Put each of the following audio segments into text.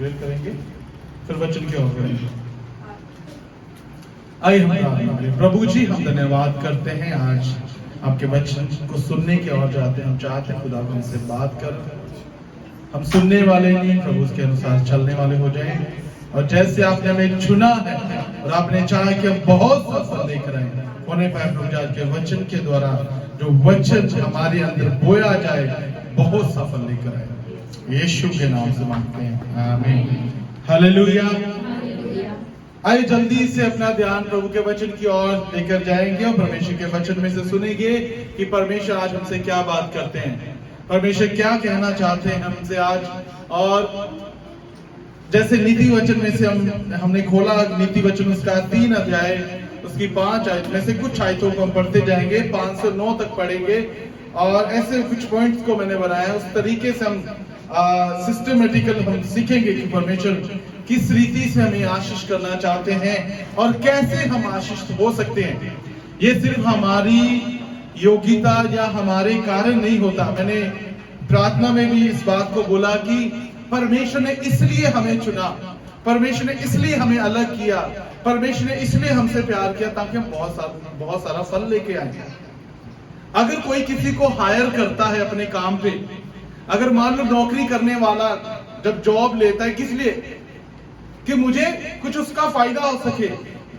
Prayer करेंगे, फिर वचन की ओर करेंगे। आइए हम प्रार्थना करें। प्रभु जी, हम धन्यवाद करते हैं आज आपके वचन को सुनने की ओर जाते हैं। हम चाहते हैं खुदा हमसे बात कर, हम सुनने वाले नहीं प्रभु उसके अनुसार चलने वाले हो जाएं। और जैसे आपने हमें चुना है और आपने चाहा कि हम बहुत सफल लेकर आए होने पाए प्रभु आज के वचन के द्वारा, जो वचन हमारे अंदर बोया जाए बहुत सफल लेकर आए। यीशु के नाम से मांगते हैं, आमीन, हालेलुया। आइए जल्दी से अपना ध्यान प्रभु के वचन की ओर लेकर जाएंगे और परमेश्वर के वचन में से सुनेंगे कि परमेश्वर आज हमसे क्या बात करते हैं, परमेश्वर क्या कहना चाहते हैं हमसे आज। और जैसे नीति वचन में से हमने खोला नीति वचन उसका 3 अध्याय उसकी 5 आयत में से कुछ आयतों को हम पढ़ते जाएंगे, 5 से 9 तक पढ़ेंगे। और ऐसे कुछ पॉइंट्स को मैंने बनाया, उस तरीके से हम सिस्टमेटिकल हम सीखेंगे कि परमेश्वर किस रीति से हमें आशीष करना चाहते हैं और कैसे हम आशीष हो सकते हैं। ये सिर्फ हमारी योग्यता या हमारे कारण नहीं होता। मैंने प्रार्थना में भी इस बात को बोला कि परमेश्वर ने इसलिए हमें चुना, परमेश्वर ने इसलिए हमें अलग किया, परमेश्वर ने इसलिए हमसे प्यार किया ताकि हम बहुत सारा फल लेके आए। अगर कोई किसी को हायर करता है अपने काम पे, अगर मान लो नौकरी करने वाला जब जॉब लेता है, किस लिए? कि मुझे कुछ उसका फायदा हो सके।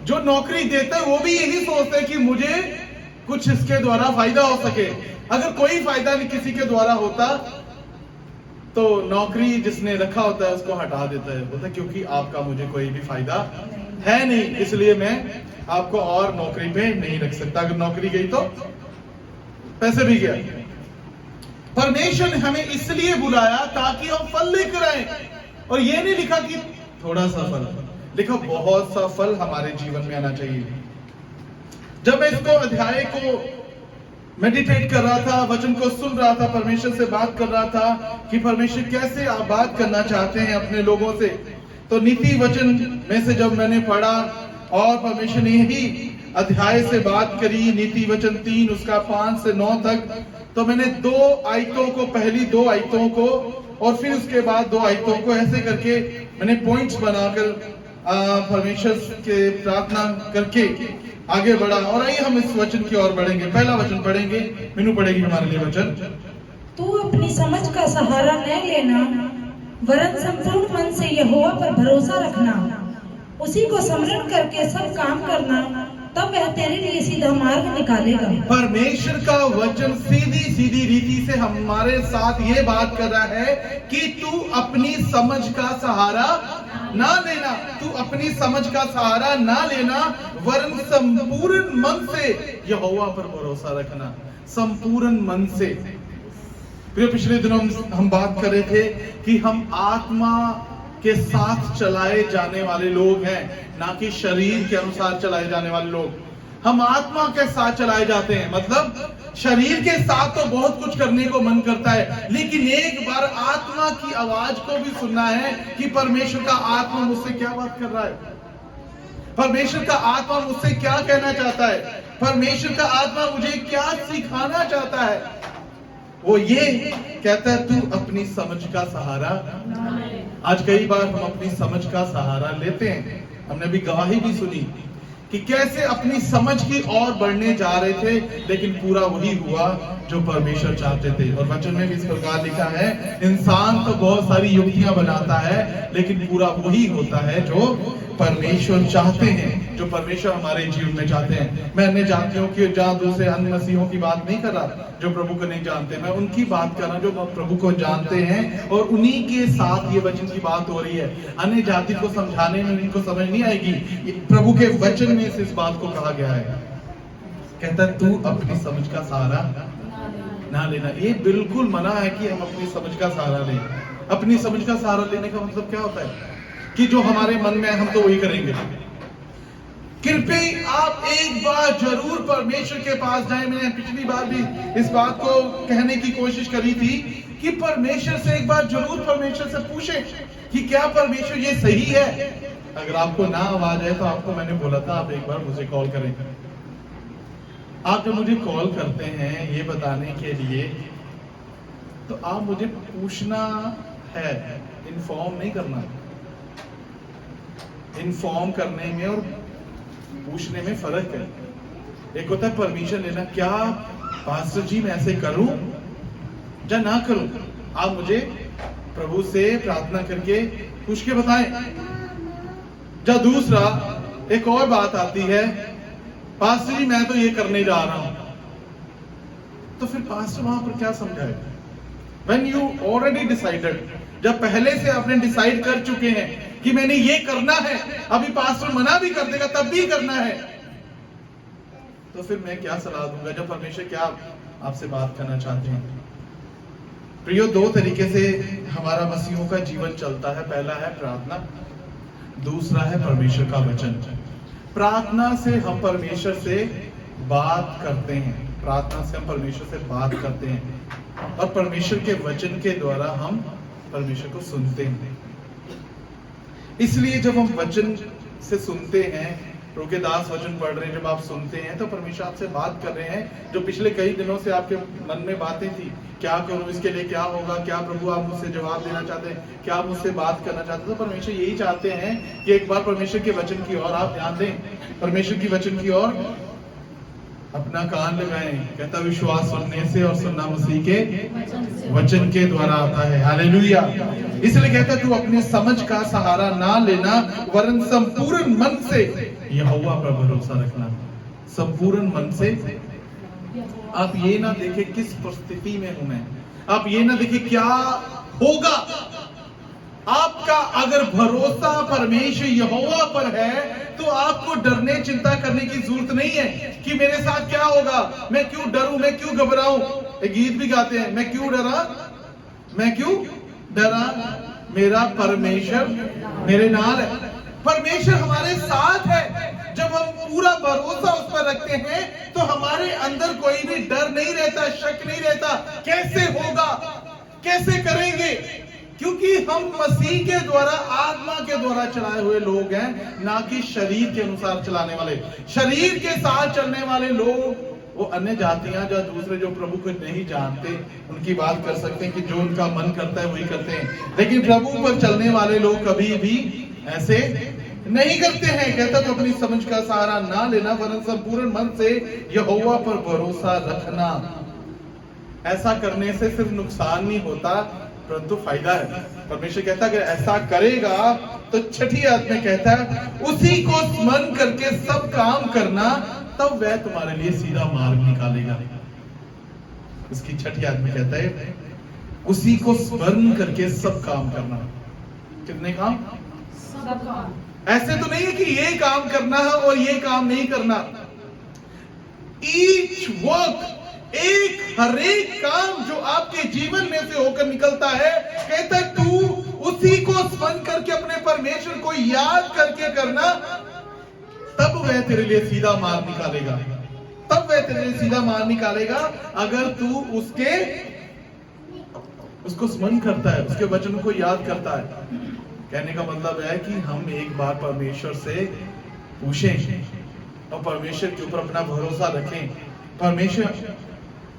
जो नौकरी देता है वो भी यही सोचता है कि मुझे कुछ इसके द्वारा फायदा हो सके। अगर कोई फायदा नहीं किसी के द्वारा होता तो नौकरी जिसने रखा होता है उसको हटा देता है, बोलता क्योंकि आपका मुझे कोई भी फायदा है नहीं, इसलिए मैं आपको और नौकरी पे नहीं रख सकता। अगर नौकरी गई तो पैसे भी गया। परमेश्वर ने हमें इसलिए बुलाया ताकि हम फल लेकर आए। और ये नहीं लिखा कि थोड़ा सा फल, लिखा बहुत सा फल हमारे जीवन में आना चाहिए। जब मैं इसको अध्याय को मेडिटेट कर रहा था, वचन को सुन रहा था, परमेश्वर से बात कर रहा था कि परमेश्वर कैसे आप बात करना चाहते हैं अपने लोगों से, तो नीति वचन में से जब मैंने पढ़ा और परमेश्वर ने यही अध्याय से बात करी, नीति वचन 3 उसका 5 से 9 तक, तो मैंने 2 आयतों को, पहली 2 आयतों को और फिर उसके बाद 2 आयतों को ऐसे करके मैंने पॉइंट्स बनाकर परमेश्वर के प्रार्थना करके आगे बढ़ा। और आइए हम इस वचन की ओर बढ़ेंगे। पहला वचन पढ़ेंगे, मीनू पढ़ेगी हमारे लिए वचन। तू अपनी समझ का सहारा न लेना, वरन संपूर्ण मन से यहोवा पर भरोसा रखना, उसी को स्मरण करके सब काम करना, तब वह तेरे लिए सीधा मार्ग निकालेगा। परमेश्वर का वचन सीधी सीधी रीति से हमारे साथ ये बात कर रहा है कि तू अपनी समझ का सहारा ना लेना, तू अपनी समझ का सहारा ना लेना, वरन संपूर्ण मन से यहोवा पर भरोसा रखना, संपूर्ण मन से। पिछले दिनों हम बात कर रहे थे कि हम आत्मा के साथ चलाए जाने वाले लोग हैं, ना कि शरीर के अनुसार चलाए जाने वाले लोग। हम आत्मा के साथ चलाए जाते हैं, मतलब शरीर के साथ तो बहुत कुछ करने को मन करता है, लेकिन एक बार आत्मा की आवाज को भी सुनना है कि परमेश्वर का आत्मा मुझसे क्या बात कर रहा है, परमेश्वर का आत्मा मुझसे क्या कहना चाहता है, परमेश्वर का आत्मा मुझे क्या सिखाना चाहता है। वो ये कहता है तू अपनी समझ का सहारा। आज कई बार हम अपनी समझ का सहारा लेते हैं। हमने भी गवाही भी सुनी कि कैसे अपनी समझ की ओर बढ़ने जा रहे थे, लेकिन पूरा वही हुआ जो परमेश्वर चाहते थे। और वचन में भी इस प्रकार लिखा है, इंसान तो बहुत सारी युक्तियां बनाता है, लेकिन पूरा वही होता है जो परमेश्वर चाहते हैं, जो परमेश्वर हमारे जीवन में चाहते हैं। मैं अन्य जातियों की, जहां दूसरे अन्य मसीहों की बात नहीं कर रहा जो प्रभु को नहीं जानते, मैं उनकी बात कर रहा जो प्रभु को जानते हैं, और उन्हीं के साथ ये वचन की बात हो रही है। अन्य जाति को समझाने में इनको समझ नहीं आएगी, प्रभु के वचन में से इस बात को कहा गया है। कहता है तू अपनी समझ का सहारा ना लेना। ये बिल्कुल मना है कि हम अपनी समझ का सहारा लें। अपनी समझ का सहारा लेने का मतलब क्या होता है कि जो हमारे मन में है हम तो वही करेंगे। कृपया आप एक बार जरूर परमेश्वर के पास जाएं। मैंने पिछली बार भी इस बात को कहने की कोशिश करी थी कि परमेश्वर से एक बार जरूर परमेश्वर से पूछें कि क्या परमेश्वर ये सही है। अगर आपको ना आवाज है तो आपको मैंने बोला था आप एक बार मुझे कॉल करें। आप जब मुझे कॉल करते हैं ये बताने के लिए, तो आप मुझे पूछना है, इन्फॉर्म नहीं करना। इन्फॉर्म करने में और पूछने में फर्क है। एक होता है परमिशन लेना, क्या पास्टर जी मैं ऐसे करूं या ना करूं, आप मुझे प्रभु से प्रार्थना करके पूछ के बताएं। या दूसरा एक और बात आती है, पास्टर जी मैं तो ये करने जा रहा हूं, तो फिर पास्टर वहां पर क्या समझाएगा? When you already decided, जब पहले से आपने डिसाइड कर चुके हैं कि मैंने ये करना है, अभी पास्टर मना भी कर देगा तब भी करना है, तो फिर मैं क्या सलाह दूंगा? जब परमेश्वर क्या आपसे बात करना चाहते हैं? प्रियो, दो तरीके से हमारा मसीहों का जीवन चलता है। पहला है प्रार्थना, दूसरा है परमेश्वर का वचन। प्रार्थना से हम परमेश्वर से बात करते हैं, प्रार्थना से हम परमेश्वर से बात करते हैं, और परमेश्वर के वचन के द्वारा हम परमेश्वर को सुनते हैं। इसलिए जब हम वचन से सुनते हैं, प्रभु के दास वचन पढ़ रहे हैं, जब आप सुनते हैं तो परमेश्वर आपसे बात कर रहे हैं। जो पिछले कई दिनों से आपके मन में बातें थी, क्या करूं, इसके लिए क्या होगा, क्या प्रभु आप मुझसे जवाब देना चाहते हैं, क्या आप मुझसे बात करना चाहते हैं, तो परमेश्वर यही चाहते हैं कि एक बार परमेश्वर के वचन की ओर आप ध्यान दें, परमेश्वर की वचन की ओर अपना कान लगाएं। कहता विश्वास सुनने से और सुनना मसीह के वचन के द्वारा आता है। हालेलुया। इसलिए कहता तू अपने समझ का सहारा ना लेना, वरन संपूर्ण मन से यहोवा पर भरोसा रखना। संपूर्ण मन से। आप ये ना देखे किस परिस्थिति में हूं मैं, आप ये ना देखे क्या होगा। आपका अगर भरोसा परमेश्वर यहोवा पर है तो आपको डरने चिंता करने की जरूरत नहीं है कि मेरे साथ क्या होगा, मैं क्यों डरूं, मैं क्यों घबराऊं। एक गीत भी गाते हैं, मैं क्यों डरा, मैं क्यों डरा, मेरा परमेश्वर मेरे नाल है। परमेश्वर हमारे साथ है। जब हम पूरा भरोसा उस पर रखते हैं तो हमारे अंदर कोई भी डर नहीं रहता, शक नहीं रहता, कैसे होगा, कैसे करेंगे, क्योंकि हम मसीह के द्वारा, आत्मा के द्वारा चलाए हुए लोग हैं, ना कि शरीर के अनुसार चलाने वाले। शरीर के साथ चलने वाले लोग वो अन्य जातियां जो दूसरे जो प्रभु को नहीं जानते उनकी बात कर सकते हैं कि जो उनका मन करता है वही करते हैं, लेकिन प्रभु पर चलने वाले लोग कभी भी ऐसे नहीं करते हैं। कहता तो अपनी समझ का सहारा ना लेना, वरन संपूर्ण मन से यहोवा पर भरोसा रखना। ऐसा करने से सिर्फ नुकसान नहीं होता परंतु फायदा है। परमेश्वर कहता है अगर ऐसा करेगा तो छठी आयत में कहता है उसी को स्मरण करके सब काम करना, तब वह तुम्हारे लिए सीधा मार्ग निकालेगा। उसकी छठी आयत में कहता है उसी को स्मरण करके सब काम करना। कितने काम? सब काम। ऐसे तो नहीं है कि ये काम करना है और ये काम नहीं करना। ईच वर्क, एक हर एक काम जो आपके जीवन में से होकर निकलता है, कहता है तू उसी को स्मरण करके अपने परमेश्वर को याद करके करना, तब वह तेरे लिए सीधा मार्ग निकालेगा। तब वह तेरे लिए सीधा मार्ग निकालेगा अगर तू उसको स्मरण करता है, उसके वचन को याद करता है। कहने का मतलब है कि हम एक बार परमेश्वर से पूछें और परमेश्वर के ऊपर अपना भरोसा रखें। परमेश्वर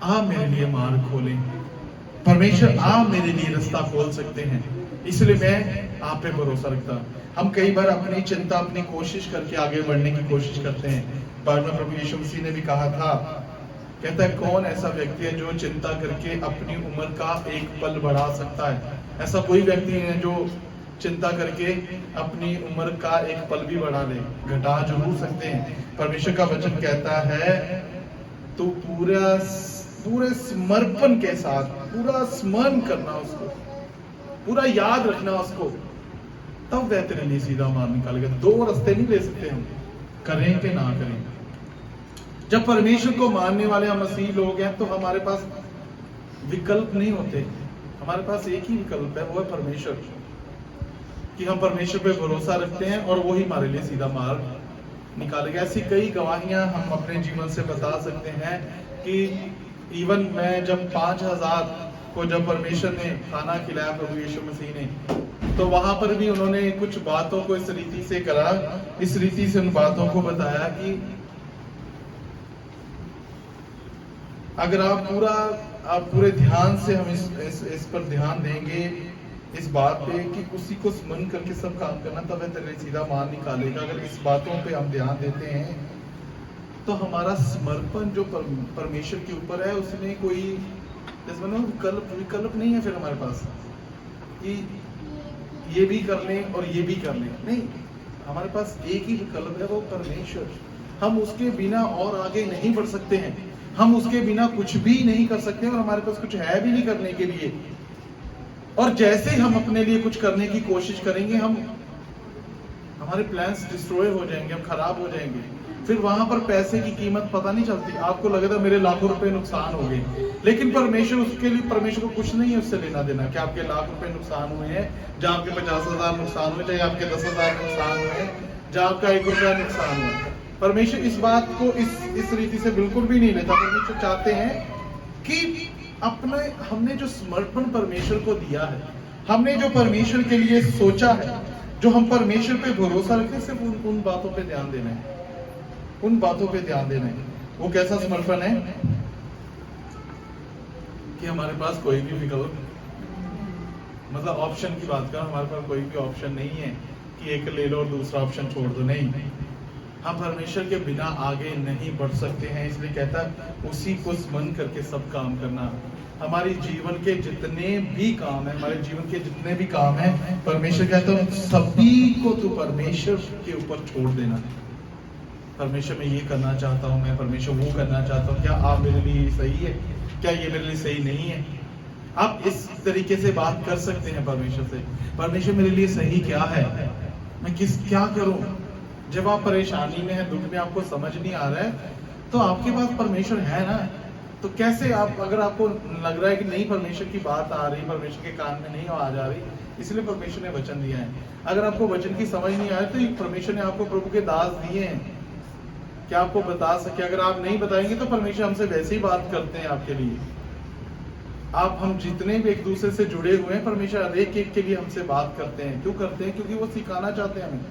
आप मेरे लिए मार्ग खोलें, परमेश्वर आप मेरे लिए रास्ता खोल सकते हैं, इसलिए मैं आप पे भरोसा रखता हूं। हम कई बार अपनी चिंता, अपनी कोशिश करके आगे बढ़ने की कोशिश करते हैं। बाद में प्रभु यीशु मसीह ने भी कहा था, कहता है कौन ऐसा व्यक्ति है जो चिंता करके अपनी उम्र का एक पल बढ़ा सकता है। ऐसा कोई व्यक्ति है जो चिंता करके अपनी उम्र का एक पल भी बढ़ा ले, घटा जरूर सकते हैं। परमेश्वर का वचन कहता है तो पूरे समर्पण के साथ पूरा स्मरण करना, उसको पूरा याद रखना उसको, तब वह तेरे लिए सीधा मार्ग निकालेगा। दो रास्ते नहीं ले सकते हम, करें कि ना करें। जब परमेश्वर को मानने वाले हम मसीह लोग हैं तो हमारे पास विकल्प नहीं होते, हमारे पास एक ही विकल्प है, वो है परमेश्वर, कि हम परमेश्वर पे भरोसा रखते हैं और वो ही हमारे लिए सीधा मार्ग निकालेगा। ऐसी कई गवाहियां हम अपने जीवन से बता सकते हैं कि इवन मैं जब 5000 को जब परमेश्वर ने खाना खिलाया प्रभु यीशु मसीह ने, तो वहां पर भी उन्होंने कुछ बातों को इस रीति से करा, इस रीति से उन बातों को बताया कि अगर आप पूरे ध्यान से हम इस पर ध्यान देंगे इस बात पे कि उसी को स्मरण करके सब काम करना, तब वह तेरे लिए सीधा मार्ग निकालेगा। अगर इस बातों पे हम ध्यान देते हैं तो हमारा समर्पण जो परमेश्वर के ऊपर है, उसमें कोई जैसे मैंने विकल्प नहीं है फिर हमारे पास कि ये भी कर लें और ये भी कर लें। नहीं, हमारे पास एक ही विकल्प है, वो परमेश्वर। हम उसके बिना और आगे नहीं बढ़ सकते हैं, हम उसके बिना कुछ भी नहीं कर सकते और हमारे पास कुछ है भी नहीं करने के लिए। और जैसे हम अपने लिए कुछ करने की कोशिश करेंगे, हमारे प्लान्स डिस्ट्रॉय हो जाएंगे, हम खराब हो जाएंगे। फिर वहां पर पैसे की कीमत पता नहीं चलती। आपको लगेगा मेरे लाखों रुपए नुकसान हो गए, लेकिन परमेश्वर को कुछ नहीं है उससे लेना देना कि आपके लाख रुपए नुकसान हुए हैं, जहाँ आपके 50,000 नुकसान हुए, चाहे आपके 10,000 नुकसान हुए, जहाँ आपका 1 रुपया नुकसान हुआ। परमेश्वर इस बात को इस रीति से बिल्कुल भी नहीं लेता। परमेश्वर चाहते हैं कि हमने जो समर्पण परमेश्वर को दिया है, हमने जो परमेश्वर के लिए सोचा है, जो हम परमेश्वर पे भरोसा रखते हैं, सिर्फ उन बातों पे ध्यान देना है, उन बातों पे ध्यान देना है। वो कैसा समर्पण है कि हमारे पास कोई भी विकल्प, मतलब ऑप्शन की बात कर, हमारे पास कोई भी ऑप्शन नहीं है कि एक ले लो और दूसरा ऑप्शन छोड़ दो। नहीं, हम परमेश्वर के बिना आगे नहीं बढ़ सकते हैं। इसलिए कहता है उसी को स्मरण करके सब काम करना। हमारे जीवन के जितने भी काम है, हमारे जीवन के जितने भी काम है, परमेश्वर कहता है सभी को तू परमेश्वर के ऊपर छोड़ देना। परमेश्वर मैं ये करना चाहता हूँ, मैं परमेश्वर वो करना चाहता हूँ, क्या आप मेरे लिए सही है, क्या ये मेरे लिए सही नहीं है? आप इस तरीके से बात कर सकते हैं परमेश्वर से, परमेश्वर मेरे लिए सही क्या है, मैं क्या करूं? जब आप परेशानी में हैं, दुख में, आपको समझ नहीं आ रहा है, तो आपके पास परमेश्वर है ना। तो कैसे आप, अगर आपको लग रहा है कि नहीं परमेश्वर की बात आ रही, परमेश्वर के कान में नहीं आवाज आ रही, इसलिए परमेश्वर ने वचन दिया है। अगर आपको वचन की समझ नहीं आए तो परमेश्वर ने आपको प्रभु के दास दिए हैं कि आपको बता सके। अगर आप नहीं बताएंगे तो परमेश्वर हमसे वैसे ही बात करते हैं आपके लिए। हम जितने भी एक दूसरे से जुड़े हुए हैं, परमेश्वर हर एक के लिए हमसे बात करते हैं। क्यों करते हैं? क्योंकि वो सिखाना चाहते हैं हमें,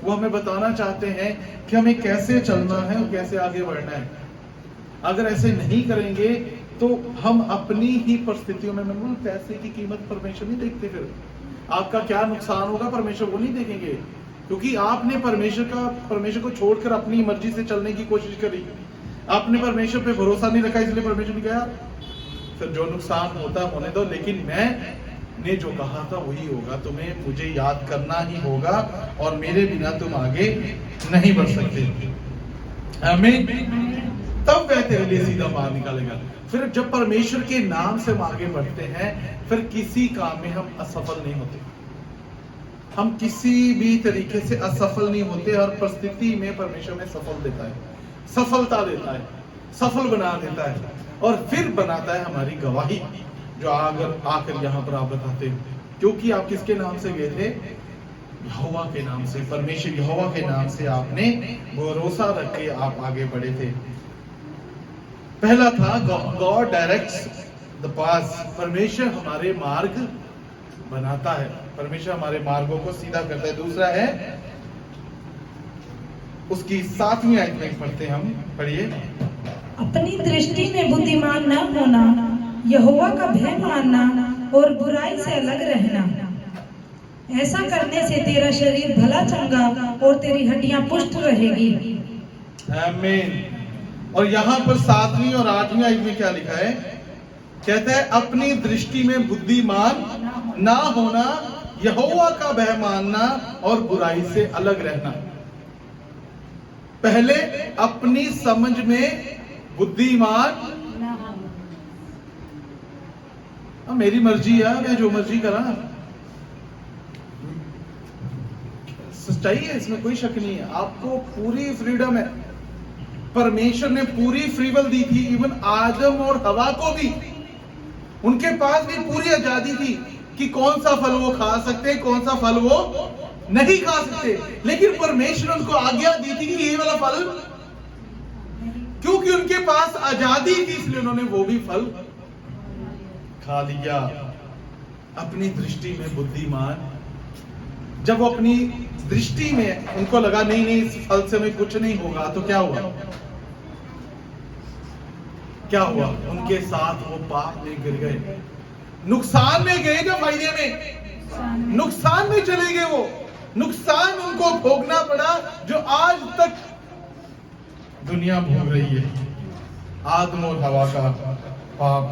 वो हमें बताना चाहते हैं कि हमें कैसे चलना है और कैसे आगे बढ़ना है। अगर ऐसे नहीं करेंगे तो हम अपनी ही परिस्थितियों में, पैसे की कीमत परमेश्वर नहीं देखते। फिर आपका क्या नुकसान होगा परमेश्वर वो नहीं देखेंगे, क्योंकि आपने परमेश्वर को छोड़कर अपनी मर्जी से चलने की कोशिश करी, आपने परमेश्वर पे भरोसा नहीं रखा, इसलिए परमेश्वर ने कहा फिर जो नुकसान होता होने दो, लेकिन मैंने जो कहा था वही होगा। तुम्हें मुझे याद करना ही होगा और मेरे बिना तुम आगे नहीं बढ़ सकते। आमीन। तब वह तेरे लिए सीधा मार्ग निकालेगा। फिर जब परमेश्वर के नाम से हम आगे बढ़ते हैं, फिर किसी काम में हम असफल नहीं होते। हम किसी भी तरीके से असफल नहीं होते। हर परिस्थिति में परमेश्वर में सफल देता है, सफलता देता है, सफल बना देता है और फिर बनाता है हमारी गवाही, जो आकर यहाँ पर आप बताते हो। क्योंकि आप किसके नाम से गए थे? यहोवा के नाम से। परमेश्वर यहोवा के नाम से आपने भरोसा रख के आप आगे बढ़े थे। पहला था गॉड डायरेक्ट्स द पाथ। परमेश्वर हमारे मार्ग बनाता है, परमेश्वर हमारे मार्गों को सीधा करता है। दूसरा है उसकी 7वीं आयत में पढ़ते हैं हम, पढ़िए। अपनी दृष्टि में बुद्धिमान न होना, यहोवा का भय मानना और बुराई से अलग रहना। ऐसा करने से तेरा शरीर भला चंगा और तेरी हड्डियां पुष्ट रहेगी। आमीन। और यहाँ पर 7वीं और 8वीं आयत में क्या लिखा है? कहता है अपनी दृष्टि में बुद्धिमान ना होना, यहोवा का भय मानना और बुराई से अलग रहना। पहले अपनी समझ में बुद्धिमान, मेरी मर्जी है, मैं जो मर्जी करा, सच्चाई है, इसमें कोई शक नहीं है। आपको पूरी फ्रीडम है, परमेश्वर ने पूरी फ्री विल दी थी। इवन आदम और हवा को भी, उनके पास भी पूरी आजादी थी कि कौन सा फल वो खा सकते, कौन सा फल वो नहीं खा सकते। लेकिन परमेश्वर उनको आज्ञा दी थी कि ये वाला फल, क्योंकि उनके पास आजादी थी इसलिए उन्होंने वो भी फल खा लिया। अपनी दृष्टि में बुद्धिमान, जब वो अपनी दृष्टि में उनको लगा नहीं इस फल से हमें कुछ नहीं होगा, तो क्या हुआ? क्या हुआ? उनके साथ वो पाप में गिर गए, नुकसान में गए, जो फायदे में नुकसान में चले गए। वो नुकसान उनको भोगना पड़ा जो आज तक दुनिया भोग रही है, आदम और हवा का पाप।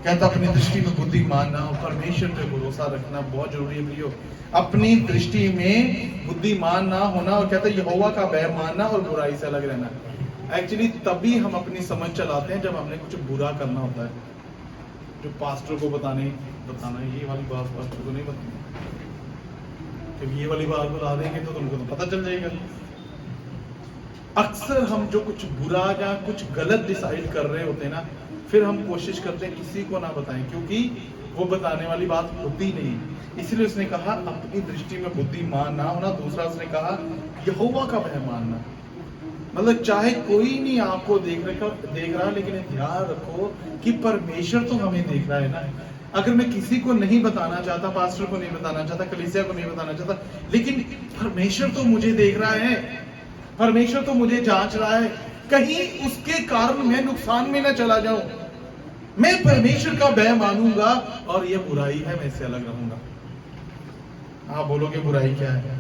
कहता अपनी दृष्टि में बुद्धि मानना और परमेश्वर पे भरोसा रखना बहुत जरूरी है प्रियो। अपनी दृष्टि में बुद्धिमान ना होना, और कहता यहोवा का भय मानना और बुराई से अलग रहना। एक्चुअली तभी हम अपनी समझ चलाते हैं जब हमने कुछ बुरा करना होता है। जो पास्टर को बताना ये वाली बात पास्टर को नहीं बतानी, क्योंकि ये वाली बात बता देंगे तो तुमको तो पता चल जाएगा। अक्सर हम जो कुछ बुरा या कुछ गलत डिसाइड कर रहे होते हैं ना, फिर हम कोशिश करते हैं किसी को ना बताएं, क्योंकि वो बताने वाली बात होती नहीं। इसलिए उसने कहा अपनी दृष्टि में बुद्धिमान ना होना। दूसरा उसने कहा यहोवा का भय मानना। मतलब चाहे कोई नहीं आपको देख रहा, लेकिन ध्यान रखो कि परमेश्वर तो हमें देख रहा है ना। अगर मैं किसी को नहीं बताना चाहता, पास्टर को नहीं बताना चाहता, कलीसिया को नहीं बताना चाहता, लेकिन परमेश्वर तो मुझे देख रहा है, परमेश्वर तो मुझे जांच रहा है, कहीं उसके कारण मैं नुकसान में ना चला जाऊं। मैं परमेश्वर का भय मानूंगा और ये बुराई है, मैं इससे अलग रहूंगा। आप बोलोगे बुराई क्या है?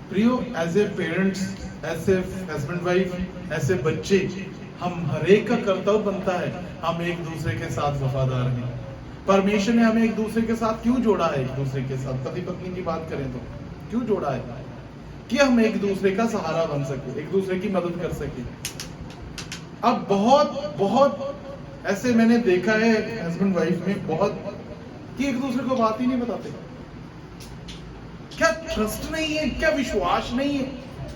प्रियो, as a parents, as a husband wife, as a बच्चे, हम हर एक का कर्तव्य बनता है हम एक दूसरे के साथ वफादार हैं। परमेश्वर ने हमें एक दूसरे के साथ क्यों जोड़ा है? एक दूसरे के साथ पति पत्नी की बात करें तो क्यों जोड़ा है? कि हम एक दूसरे का सहारा बन सके, एक दूसरे की मदद कर सके। अब बहुत ऐसे मैंने देखा है हस्बैंड वाइफ में बहुत, कि एक दूसरे को बात ही नहीं बताते। क्या ट्रस्ट नहीं है? क्या विश्वास नहीं है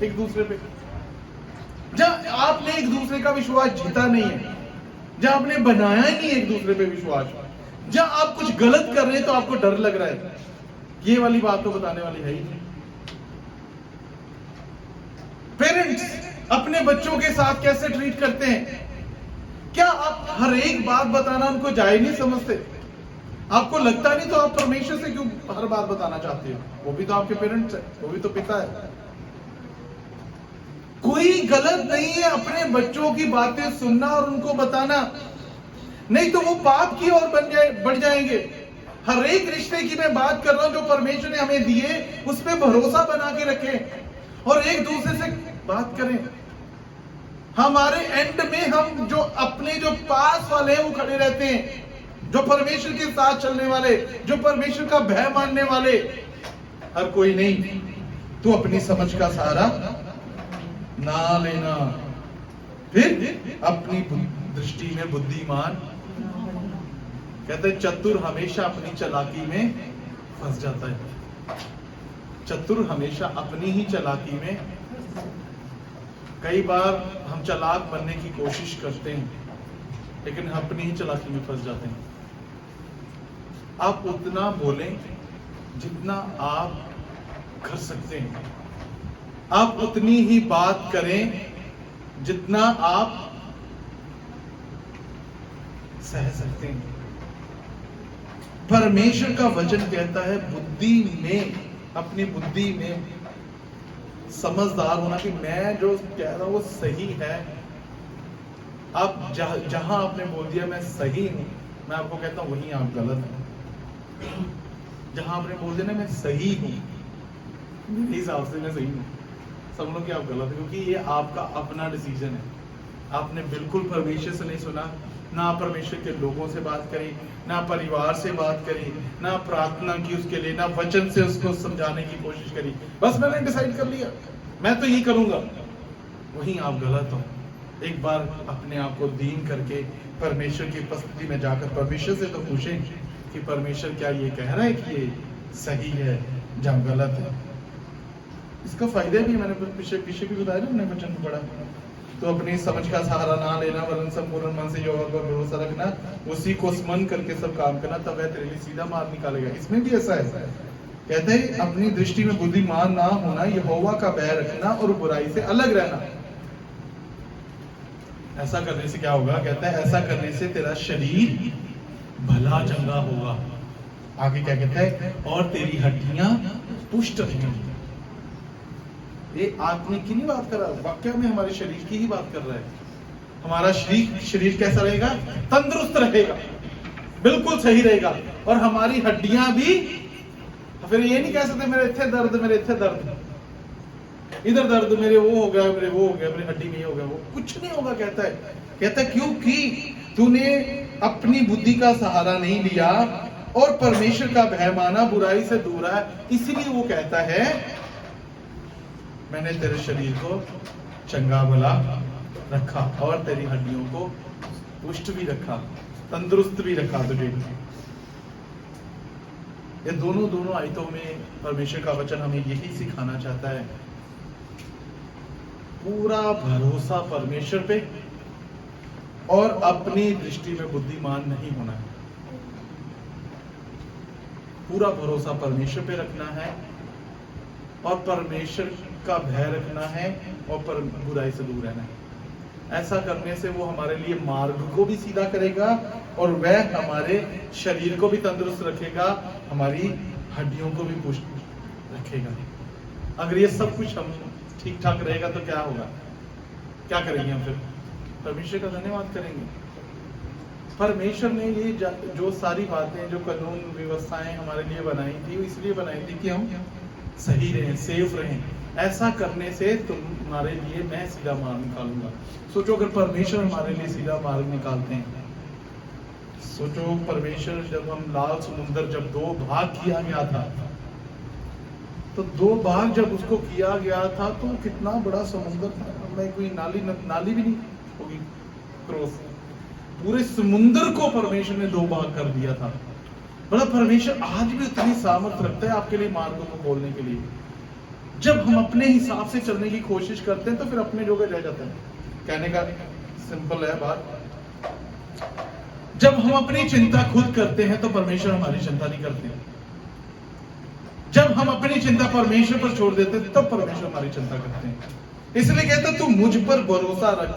एक दूसरे पे? जब आपने एक दूसरे का विश्वास जीता नहीं है, जब आपने बनाया ही नहीं एक दूसरे पे विश्वास, जब आप कुछ गलत कर रहे हैं तो आपको डर लग रहा है, ये वाली बात तो बताने वाली है ही नहीं। पेरेंट्स अपने बच्चों के साथ कैसे ट्रीट करते हैं? क्या आप हर एक बात बताना उनको जायज नहीं समझते? आपको लगता नहीं तो आप परमेश्वर से क्यों हर बात बताना चाहते हो? वो भी तो आपके पेरेंट्स है, वो भी तो पिता है। कोई गलत नहीं है अपने बच्चों की बातें सुनना और उनको बताना, नहीं तो वो पाप की ओर बढ़ जाएंगे। हर एक रिश्ते की मैं बात कर रहा हूं जो परमेश्वर ने हमें दिए, उस पर भरोसा बना के रखें और एक दूसरे से बात करें। हमारे एंड में हम जो अपने जो पास वाले हैं वो खड़े रहते हैं, जो परमेश्वर के साथ चलने वाले, जो परमेश्वर का भय मानने वाले। हर कोई नहीं। तू अपनी समझ का सहारा ना लेना, फिर अपनी दृष्टि में बुद्धिमान। कहते चतुर हमेशा अपनी चालाकी में फंस जाता है। चतुर हमेशा अपनी ही चालाकी में। कई बार हम चालाक बनने की कोशिश करते हैं, लेकिन अपनी ही चालाकी में फंस जाते हैं। आप उतना बोलें जितना आप कर सकते हैं, आप उतनी ही बात करें जितना आप सह सकते हैं। परमेश्वर का वचन कहता है बुद्धि में, अपनी बुद्धि में समझदार होना कि मैं जो कह रहा हूं वो सही है। आप जहां आपने बोल दिया मैं सही हूं, मैं आपको कहता हूं वहीं आप गलत हैं। जहां आपने बोल दिया ना मैं सही हूं, मेरे हिसाब से मैं सही हूं, समझ लो कि आप गलत हैं, क्योंकि ये आपका अपना डिसीजन है। आपने बिल्कुल परमेश्वर से नहीं सुना, ना परमेश्वर के लोगों से बात करी, ना परिवार से बात करी, ना प्रार्थना की उसके लिए, ना वचन से उसको समझाने की कोशिश करी। बस मैंने डिसाइड कर लिया मैं तो यही करूंगा, वहीं आप गलत हो। एक बार अपने आप को दीन करके परमेश्वर की उपस्थिति में जाकर परमेश्वर से तो पूछें कि परमेश्वर क्या ये कह रहा है कि ये सही है या गलत है। इसका फायदे भी मैंने पीछे भी बताया ना, मैंने वचन पढ़ा। तो अपनी समझ का सहारा ना लेना, वरन संपूर्ण मन से यहोवा पर भरोसा रखना, उसी को स्मरण करके सब काम करना, तब वह तेरे लिए सीधा मार्ग निकालेगा। इसमें भी ऐसा है, कहते हैं अपनी दृष्टि में बुद्धिमान ना होना, यहोवा का भय रखना और बुराई से अलग रहना। ऐसा करने से क्या होगा? कहता है ऐसा करने से तेरा शरीर भला चंगा होगा। आगे क्या कहता है? और तेरी हड्डियां पुष्ट रहेंगी। ये आत्मिक की नहीं बात कर रहा, वाक्य में हमारे शरीर की ही बात कर रहा है। हमारा शरीर कैसा रहेगा? तंदुरुस्त रहेगा, बिल्कुल सही रहेगा, और हमारी हड्डियां भी फिर ये नहीं कह सकते मेरे इतने दर्द, मेरे इतने दर्द, इधर दर्द, मेरे वो हो गया, मेरे वो हो गया, मेरी हड्डी में हो गया, वो कुछ नहीं होगा। कहता है क्योंकि तूने अपनी बुद्धि का सहारा नहीं लिया और परमेश्वर का भय माना, बुराई से दूर है, इसलिए वो कहता है मैंने तेरे शरीर को चंगा भला रखा और तेरी हड्डियों को पुष्ट भी रखा, तंदुरुस्त भी रखा तुझे। ये दोनों आयतों में परमेश्वर का वचन हमें यही सिखाना चाहता है, पूरा भरोसा परमेश्वर पे और अपनी दृष्टि में बुद्धिमान नहीं होना है। पूरा भरोसा परमेश्वर पे रखना है और परमेश्वर का भय रखना है और पर बुराई से दूर रहना है। ऐसा करने से वो हमारे लिए मार्ग को भी सीधा करेगा और वह हमारे शरीर को भी तंदुरुस्त रखेगा, हमारी हड्डियों को भी पुष्ट रखेगा। अगर ये सब कुछ हम ठीक ठाक रहेगा तो क्या होगा, क्या करेंगे हम? फिर परमेश्वर का धन्यवाद करेंगे। परमेश्वर ने ये जो सारी बातें, जो कानून व्यवस्थाएं हमारे लिए बनाई थी, वो इसलिए बनाई थी कि हम सही रहें, सेफ रहें। ऐसा करने से तुम्हारे लिए मैं सीधा मार्ग निकालूंगा। सोचो अगर परमेश्वर हमारे लिए सीधा मार्ग निकालते हैं, सोचो परमेश्वर जब हम लाल समुद्र जब 2 भाग किया गया था, तो 2 भाग जब उसको किया गया था तो कितना बड़ा समुद्र था, में कोई नाली भी नहीं होगी क्रॉस, पूरे समुद्र को परमेश्वर ने 2 भाग कर दिया था। मतलब परमेश्वर आज भी उतनी सामर्थ रखता है आपके लिए मार्गों को खोलने के लिए। जब हम अपने हिसाब से चलने की कोशिश करते हैं तो फिर अपने जोगे रह जाते हैं। कहने का सिंपल है बात, जब हम अपनी चिंता खुद करते हैं तो परमेश्वर हमारी चिंता नहीं करते। जब हम अपनी चिंता परमेश्वर पर छोड़ देते हैं तब परमेश्वर हमारी चिंता करते हैं। इसलिए कहता तू मुझ पर भरोसा रख।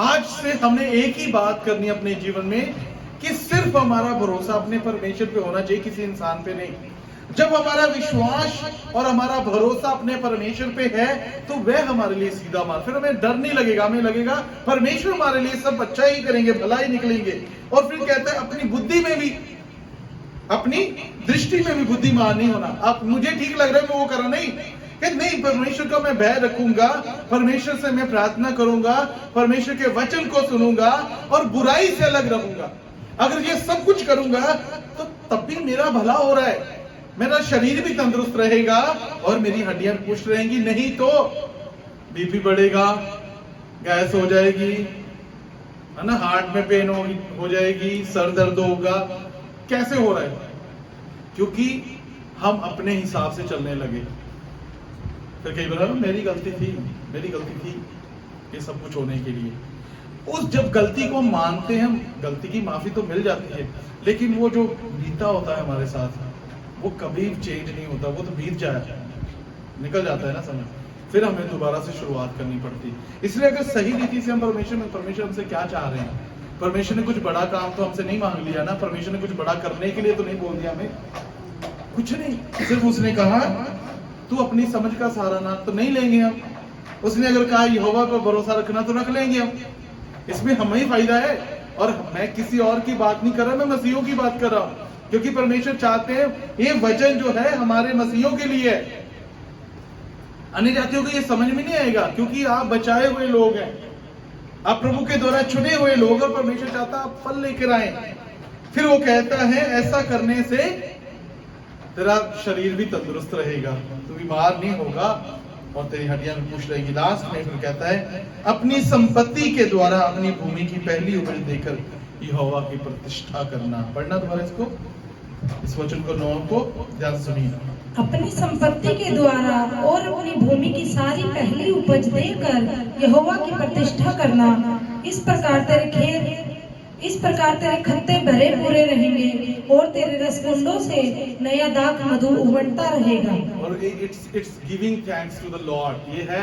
आज से हमने एक ही बात करनी अपने जीवन में कि सिर्फ हमारा भरोसा अपने परमेश्वर पे होना चाहिए, किसी इंसान पे नहीं। जब हमारा विश्वास और हमारा भरोसा अपने परमेश्वर पे है तो वह हमारे लिए सीधा मार्ग, फिर हमें डर नहीं लगेगा, हमें लगेगा परमेश्वर हमारे लिए सब अच्छा ही करेंगे, भला ही निकलेंगे। और फिर कहता है अपनी बुद्धि में भी, अपनी दृष्टि में भी बुद्धिमान नहीं होना। अब मुझे ठीक लग रहा है मैं वो करा नहीं, कि नहीं, परमेश्वर का मैं भय रखूंगा, परमेश्वर से मैं प्रार्थना करूंगा, परमेश्वर के वचन को सुनूंगा और बुराई से अलग रहूंगा। अगर ये सब कुछ करूंगा तो तब भी मेरा भला हो रहा है, मेरा शरीर भी तंदुरुस्त रहेगा और मेरी हड्डियां पुष्ट रहेंगी। नहीं तो बीपी बढ़ेगा, गैस हो जाएगी, है ना, हार्ट में पेन हो जाएगी, सर दर्द होगा। कैसे हो रहा है? क्योंकि हम अपने हिसाब से चलने लगे। फिर कई बार मेरी गलती थी ये सब कुछ होने के लिए। उस जब गलती को मानते हैं, गलती की माफी तो मिल जाती है, लेकिन वो जो बीता होता है हमारे साथ वो कभी चेंज नहीं होता, वो तो बीत जाए, निकल जाता है ना समय, फिर हमें दोबारा से शुरुआत करनी पड़ती। इसलिए अगर सही रीति से हम परमेश्वर हमसे क्या चाह रहे हैं, परमेश्वर ने कुछ बड़ा काम तो हमसे नहीं मांग लिया ना, परमेश्वर ने कुछ बड़ा करने के लिए तो नहीं बोल दिया हमें, कुछ नहीं, सिर्फ उसने कहा तू अपनी समझ का सहारा ना तो नहीं लेंगे हम। उसने अगर कहा यहोवा पर भरोसा रखना तो रख लेंगे हम, इसमें हमें ही फायदा है। और मैं किसी और की बात नहीं कर रहा, मैं मसीहों की बात कर रहा हूं, क्योंकि परमेश्वर चाहते हैं ये वचन जो है हमारे मसीहों के लिए है। अन्य जातियों को ये समझ में नहीं आएगा, क्योंकि आप बचाए हुए लोग हैं, आप प्रभु के द्वारा चुने हुए लोग, और परमेश्वर चाहता आप फल लेकर आए। फिर वो कहता है ऐसा करने से तेरा शरीर भी तंदुरुस्त रहेगा, तू बीमार नहीं होगा और तेरी हड्डियां भी पुष्ट रहेगी। लास्ट में फिर कहता है अपनी संपत्ति के द्वारा अपनी भूमि की पहली उपज देकर यहोवा की प्रतिष्ठा करना। पढ़ना दोबारा इसको, इस वचन को 9 को ध्यान सुनिए। अपनी संपत्ति के द्वारा और अपनी भूमि की सारी पहली उपज देकर यहोवा की प्रतिष्ठा करना। इस प्रकार तेरे खत्ते भरे पूरे रहेंगे और तेरे रसकुंडों से नया दाख मधु उमड़ता रहेगा। और it's giving thanks to the lord, ये है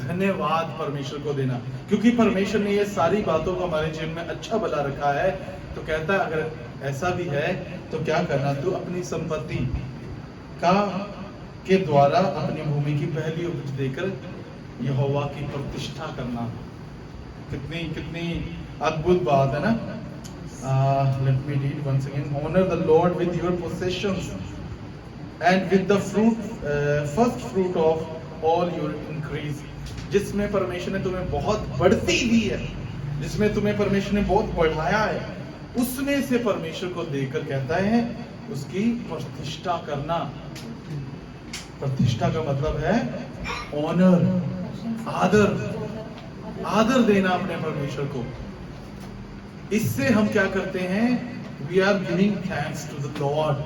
धन्यवाद परमेश्वर को देना, क्योंकि परमेश्वर ने ये सारी बातों को हमारे जीवन में अच्छा भला रखा है। तो कहता है अगर ऐसा भी है तो क्या करना, तू अपनी संपत्ति के द्वारा अपनी भूमि की पहली उपज देकर यहोवा की प्रतिष्ठा करना। कितनी अद्भुत बात है ना। Let me read once again, honour the lord with your possessions and with the first fruit of all your increase, जिसमें परमेश्वर ने तुम्हें बहुत बढ़ती दी है, जिसमें तुम्हें परमेश्वर ने बहुत बढ़ाया है, उसमें से परमेश्वर को देकर कहता है उसकी प्रतिष्ठा करना। प्रतिष्ठा का मतलब है ऑनर, आदर देना अपने परमेश्वर को। इससे हम क्या करते हैं? We are giving thanks to the lord.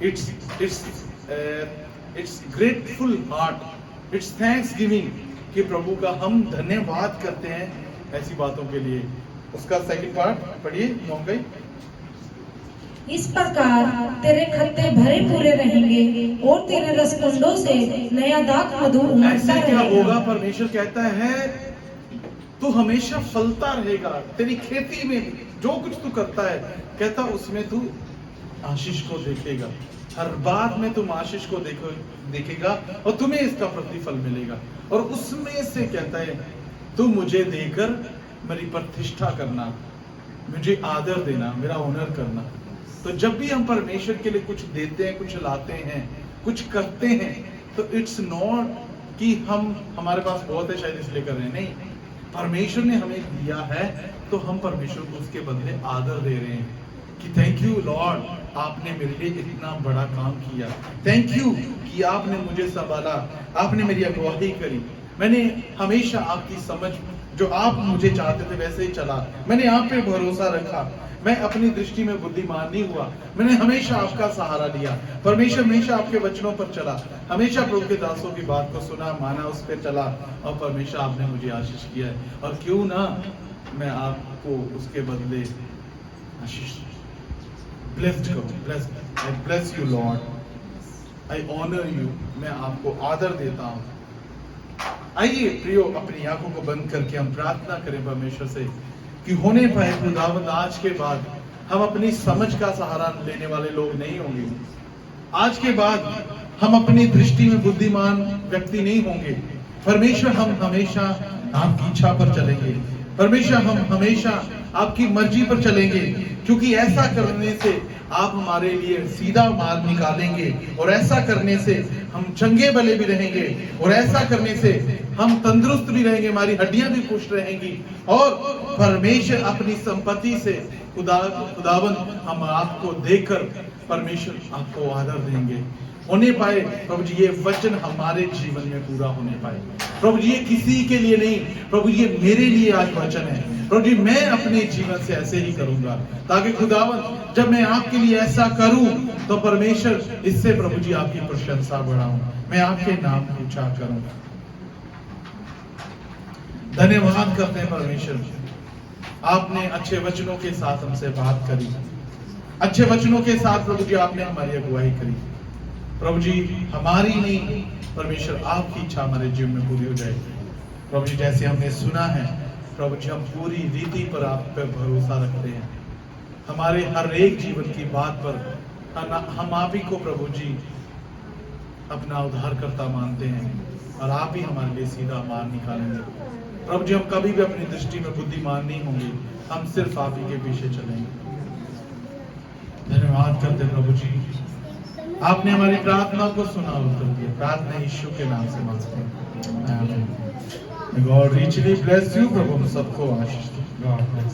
It's grateful heart, it's thanks giving, कि प्रभु का हम धन्यवाद करते हैं ऐसी बातों के लिए। उसका सेकंड पार्ट पढ़िए मोंगई। इस प्रकार तेरे खत्ते भरे पूरे रहेंगे और तेरे रसकुंडों से नया दाख मधु उमड़ता ऐसे क्या रहेगा। होगा? परमेश्वर कहता है तू हमेशा फलता रहेगा। तेरी खेती में जो कुछ तू करता है, कहता उसमें तू आशीष को देखेगा। हर बात में तुम आशीष को देखेगा और तुम्हें इसका प्रतिफल मिलेगा। और उसमें से कहता है तू मुझे देकर मेरी प्रतिष्ठा करना, मुझे आदर देना, मेरा ऑनर करना। तो जब भी हम परमेश्वर के लिए कुछ देते हैं, कुछ लाते हैं, कुछ करते हैं, तो इट्स नॉट कि हम हमारे पास बहुत है शायद इसलिए कर रहे हैं। नहीं, परमेश्वर ने हमें दिया है तो हम परमेश्वर को उसके बदले आदर दे रहे हैं कि थैंक यू लॉर्ड, आपने मेरे लिए इतना बड़ा काम किया। थैंक यू कि आपने मुझे संभाला, आपने मेरी अगुवाई करी। मैंने हमेशा आपकी समझ, जो आप मुझे चाहते थे वैसे ही चला। मैंने आप पे भरोसा रखा। मैं अपनी दृष्टि में बुद्धिमान नहीं हुआ। मैंने हमेशा आपका सहारा लिया। परमेश्वर हमेशा आपके वचनों पर चला, हमेशा प्रभु के दासों की बात को सुना, माना, उस पर चला, और परमेश्वर आपने मुझे आशीष किया है। और क्यों ना मैं आपको उसके बदले आशीष ब्लेस्ड करूं। I bless you lord, I honour you, मैं आपको आदर देता हूं। आइए प्रियो, अपनी आंखों को बंद करके हम प्रार्थना करें परमेश्वर से कि होने पाए खुदावंद आज के बाद हम अपनी समझ का सहारा लेने वाले लोग नहीं होंगे। आज के बाद हम अपनी दृष्टि में बुद्धिमान व्यक्ति नहीं होंगे। परमेश्वर हम हमेशा आपकी इच्छा पर चलेंगे। परमेश्वर हम हमेशा आपकी मर्जी पर चलेंगे, क्योंकि ऐसा करने से आप हमारे लिए सीधा मार्ग निकालेंगे, और ऐसा करने से हम चंगे भले भी रहेंगे, और ऐसा करने से हम तंदुरुस्त भी रहेंगे, हमारी हड्डियां भी खुश रहेंगी। और परमेश्वर अपनी संपत्ति से खुदावन हम आपको देकर परमेश्वर आपको आदर देंगे। होने पाए प्रभु जी ये वचन हमारे जीवन में पूरा होने पाए। प्रभु जी ये किसी के लिए नहीं, प्रभु ये मेरे लिए आज वचन है। प्रभु जी मैं अपने जीवन से ऐसे ही करूंगा, ताकि खुदावन जब मैं आपके लिए ऐसा करूं तो परमेश्वर इससे प्रभु जी आपकी प्रशंसा बढ़ाऊं, मैं आपके नाम की ऊंचा करूं। धन्यवाद करते हैं परमेश्वर, आपने अच्छे वचनों के साथ हमसे बात करी। अच्छे वचनों के साथ प्रभु जी आपने हमारी अगुवाई करी। प्रभु जी हमारी नहीं, परमेश्वर आपकी इच्छा हमारे जीवन में पूरी हो जाएगी। प्रभु जी जैसे हमने सुना है, प्रभु जी हम पूरी रीति पर आप पे भरोसा रखते हैं। हमारे हर एक जीवन की बात पर हम आप ही को प्रभु जी अपना उद्धारकर्ता मानते हैं, और आप ही हमारे लिए सीधा मार्ग निकालेंगे। प्रभु जी हम कभी भी अपनी दृष्टि में बुद्धिमान नहीं होंगे, हम सिर्फ आप ही के पीछे चलेंगे। धन्यवाद करते प्रभु जी, आपने हमारी प्रार्थना को सुना, उत्तर दिया। प्रार्थना यीशु के नाम से मांगते हैं, आमीन। God richly bless you. प्रभु हम सबको आशीष दे। God bless.